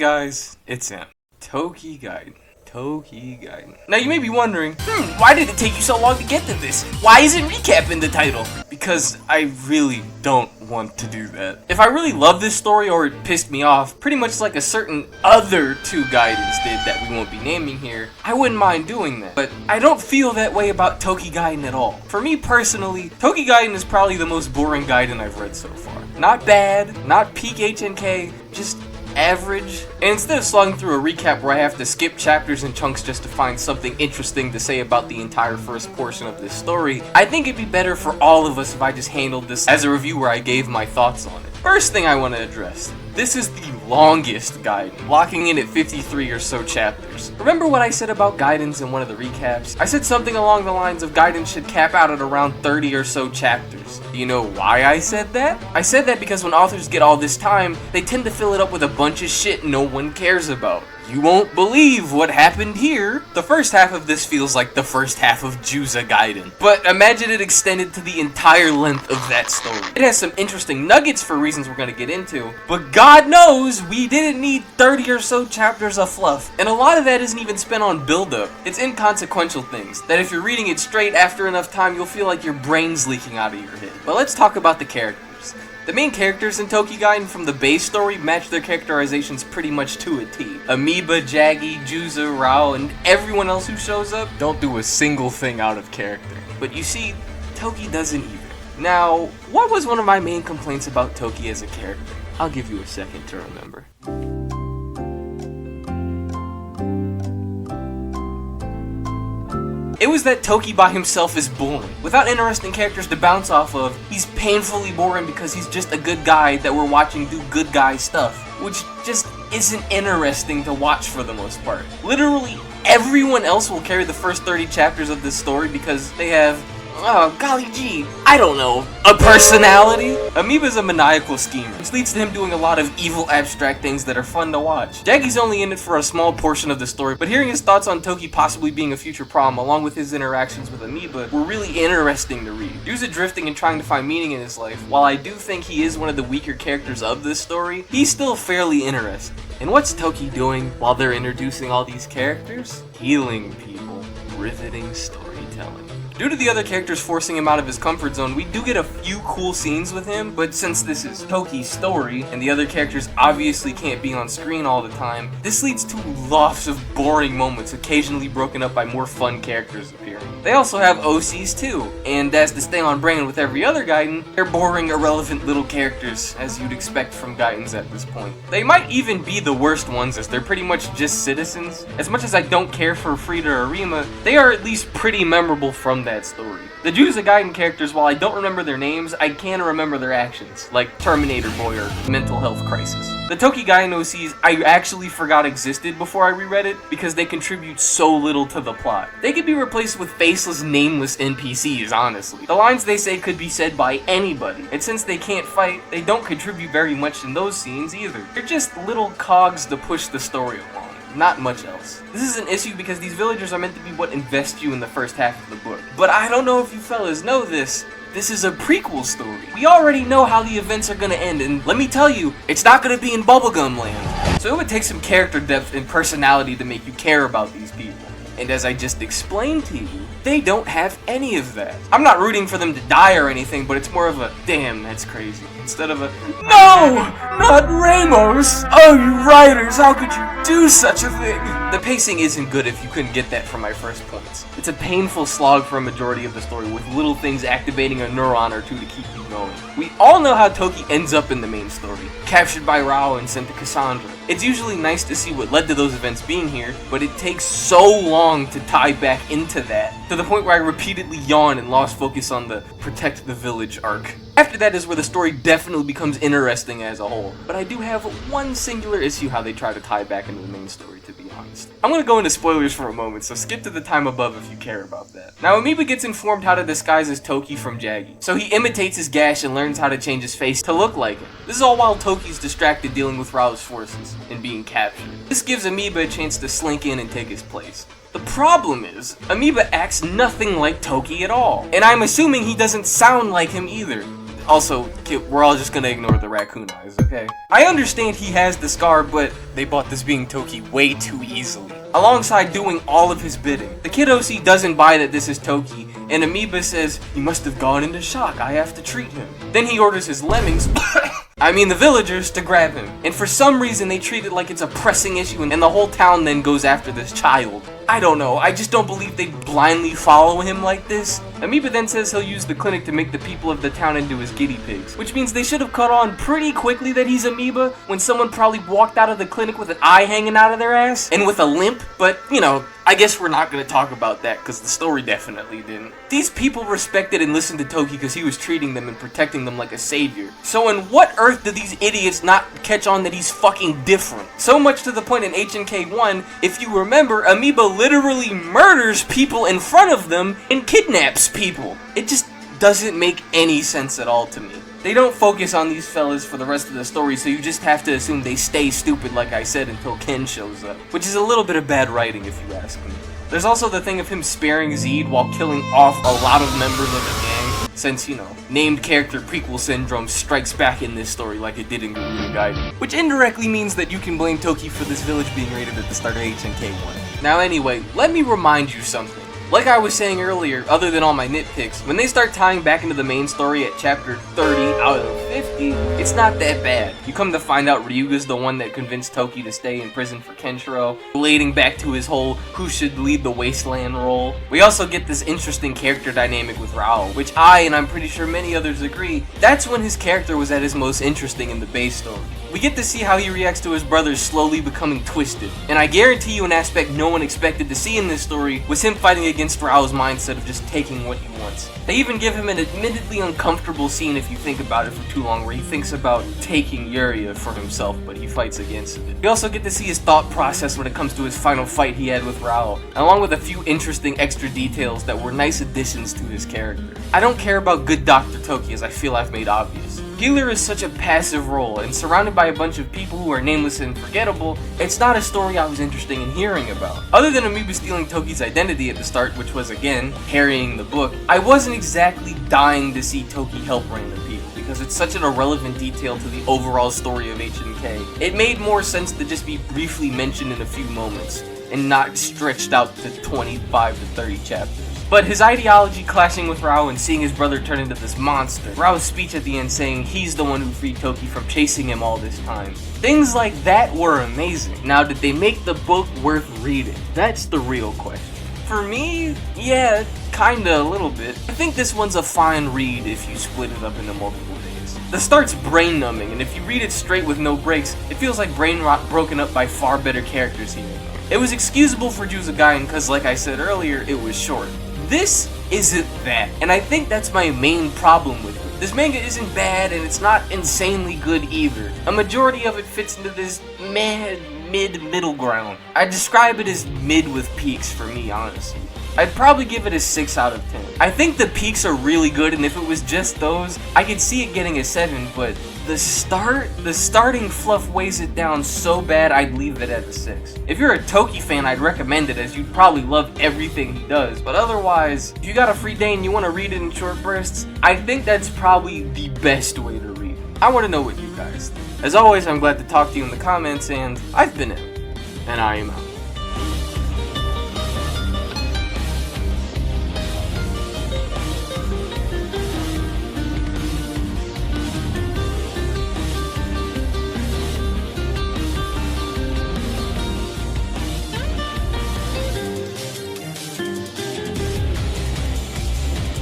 Hey guys, it's Sam. Toki Gaiden. Toki Gaiden. Now you may be wondering, why did it take you so long to get to this? Why isn't recap in the title? Because I really don't want to do that. If I really love this story or it pissed me off, pretty much like a certain other two Gaidens did that we won't be naming here, I wouldn't mind doing that. But I don't feel that way about Toki Gaiden at all. For me personally, Toki Gaiden is probably the most boring Gaiden I've read so far. Not bad, not peak HNK, just average. And instead of slogging through a recap where I have to skip chapters and chunks just to find something interesting to say about the entire first portion of this story, I think it'd be better for all of us if I just handled this as a review where I gave my thoughts on it. First thing I want to address, this is the longest Gaiden, locking in at 53 or so chapters. Remember what I said about Gaidens in one of the recaps? I said something along the lines of Gaiden should cap out at around 30 or so chapters. Do you know why I said that? I said that because when authors get all this time, they tend to fill it up with a bunch of shit no one cares about. You won't believe what happened here. The first half of this feels like the first half of Juza Gaiden, but imagine it extended to the entire length of that story. It has some interesting nuggets for reasons we're gonna get into, but God knows we didn't need 30 or so chapters of fluff, and a lot of that isn't even spent on build-up. It's inconsequential things, that if you're reading it straight after enough time, you'll feel like your brain's leaking out of your head. But let's talk about the characters. The main characters in Toki Gaiden from the base story match their characterizations pretty much to a T. Amoeba, Jaggy, Juza, Rao, and everyone else who shows up don't do a single thing out of character. But you see, Toki doesn't either. Now, what was one of my main complaints about Toki as a character? I'll give you a second to remember. It was that Toki by himself is boring. Without interesting characters to bounce off of, he's painfully boring because he's just a good guy that we're watching do good guy stuff, which just isn't interesting to watch for the most part. Literally everyone else will carry the first 30 chapters of this story because they have, oh golly gee, I don't know, a personality? Amoeba's a maniacal schemer, which leads to him doing a lot of evil abstract things that are fun to watch. Jaggy's only in it for a small portion of the story, but hearing his thoughts on Toki possibly being a future problem along with his interactions with Amoeba were really interesting to read. Juza drifting and trying to find meaning in his life, while I do think he is one of the weaker characters of this story, he's still fairly interesting. And what's Toki doing while they're introducing all these characters? Healing people. Riveting storytelling. Due to the other characters forcing him out of his comfort zone, we do get a few cool scenes with him, but since this is Toki's story, and the other characters obviously can't be on screen all the time, this leads to lots of boring moments, occasionally broken up by more fun characters appearing. They also have OCs too, and as to stay on brand with every other Gaiden, they're boring, irrelevant little characters, as you'd expect from Gaidens at this point. They might even be the worst ones, as they're pretty much just citizens. As much as I don't care for Frida or Rima, they are at least pretty memorable from that story. The Juza Gaiden characters, while I don't remember their names, I can remember their actions, like Terminator Boy or Mental Health Crisis. The Toki Gaiden OCs I actually forgot existed before I reread it, because they contribute so little to the plot. They could be replaced with faceless, nameless NPCs, honestly. The lines they say could be said by anybody, and since they can't fight, they don't contribute very much in those scenes either. They're just little cogs to push the story along. Not much else. This is an issue because these villagers are meant to be what invest you in the first half of the book. But I don't know if you fellas know this. This is a prequel story. We already know how the events are gonna end, and let me tell you, it's not gonna be in Bubblegum Land. So it would take some character depth and personality to make you care about these people. And as I just explained to you, they don't have any of that. I'm not rooting for them to die or anything, but it's more of a, damn, that's crazy, instead of a, no, not Ramos! Oh, you writers, how could you do such a thing? The pacing isn't good if you couldn't get that from my first points. It's a painful slog for a majority of the story, with little things activating a neuron or two to keep you going. We all know how Toki ends up in the main story, captured by Rao and sent to Cassandra. It's usually nice to see what led to those events being here, but it takes so long to tie back into that, to the point where I repeatedly yawned and lost focus on the protect the village arc. After that is where the story definitely becomes interesting as a whole, but I do have one singular issue how they try to tie back into the main story, to be honest. I'm gonna go into spoilers for a moment, so skip to the time above if you care about that. Now, Amoeba gets informed how to disguise as Toki from Jaggy, so he imitates his gash and learns how to change his face to look like him. This is all while Toki's distracted dealing with Rao's forces and being captured. This gives Amoeba a chance to slink in and take his place. The problem is, Amoeba acts nothing like Toki at all, and I'm assuming he doesn't sound like him either. Also, kid, we're all just gonna ignore the raccoon eyes, okay? I understand he has the scar, but they bought this being Toki way too easily. Alongside doing all of his bidding. The kid OC doesn't buy that this is Toki, and Amoeba says, he must have gone into shock, I have to treat him. Then he orders his lemmings, the villagers, to grab him. And for some reason they treat it like it's a pressing issue, and the whole town then goes after this child. I don't know, I just don't believe they blindly follow him like this. Amoeba then says he'll use the clinic to make the people of the town into his guinea pigs, which means they should have caught on pretty quickly that he's Amoeba when someone probably walked out of the clinic with an eye hanging out of their ass and with a limp, but you know, I guess we're not going to talk about that because the story definitely didn't. These people respected and listened to Toki because he was treating them and protecting them like a savior. So in what earth did these idiots not catch on that he's fucking different? So much to the point in HNK 1, if you remember, Amoeba literally murders people in front of them and kidnaps people. It just doesn't make any sense at all to me. They don't focus on these fellas for the rest of the story, so you just have to assume they stay stupid like I said until Ken shows up, which is a little bit of bad writing if you ask me. There's also the thing of him sparing Zed while killing off a lot of members of the gang, since, you know, named character prequel syndrome strikes back in this story like it did in Gaiden, which indirectly means that you can blame Toki for this village being raided at the start of HNK 1. Now anyway, let me remind you something. Like I was saying earlier, other than all my nitpicks, when they start tying back into the main story at chapter 30 out of 50, it's not that bad. You come to find out Ryuga's the one that convinced Toki to stay in prison for Kenshiro, relating back to his whole who should lead the wasteland role. We also get this interesting character dynamic with Raoh, which and I'm pretty sure many others agree, that's when his character was at his most interesting in the base story. We get to see how he reacts to his brothers slowly becoming twisted, and I guarantee you an aspect no one expected to see in this story was him fighting against Raoh's mindset of just taking what he wants. They even give him an admittedly uncomfortable scene if you think about it for too long, where he thinks about taking Yuria for himself, but he fights against it. We also get to see his thought process when it comes to his final fight he had with Raoh, along with a few interesting extra details that were nice additions to his character. I don't care about good Dr. Toki, as I feel I've made obvious. Healer is such a passive role, and surrounded by a bunch of people who are nameless and forgettable, it's not a story I was interested in hearing about. Other than Amoeba stealing Toki's identity at the start, which was again, carrying the book, I wasn't exactly dying to see Toki help random people, because it's such an irrelevant detail to the overall story of HNK. It made more sense to just be briefly mentioned in a few moments, and not stretched out to 25 to 30 chapters. But his ideology clashing with Raoh and seeing his brother turn into this monster, Raoh's speech at the end saying he's the one who freed Toki from chasing him all this time. Things like that were amazing. Now, did they make the book worth reading? That's the real question. For me, yeah, kinda a little bit. I think this one's a fine read if you split it up into multiple days. The start's brain numbing, and if you read it straight with no breaks, it feels like brain rot broken up by far better characters here. It was excusable for Juza Gaiden because, like I said earlier, it was short. This isn't that, and I think that's my main problem with it. This manga isn't bad, and it's not insanely good either. A majority of it fits into this middle ground. I describe it as mid with peaks for me, honestly. I'd probably give it a 6 out of 10. I think the peaks are really good, and if it was just those, I could see it getting a 7, but the starting fluff weighs it down so bad I'd leave it at a 6. If you're a Toki fan, I'd recommend it, as you'd probably love everything he does, but otherwise, if you got a free day and you want to read it in short bursts, I think that's probably the best way to read it. I want to know what you guys think. As always, I'm glad to talk to you in the comments, and I've been out, and I am out.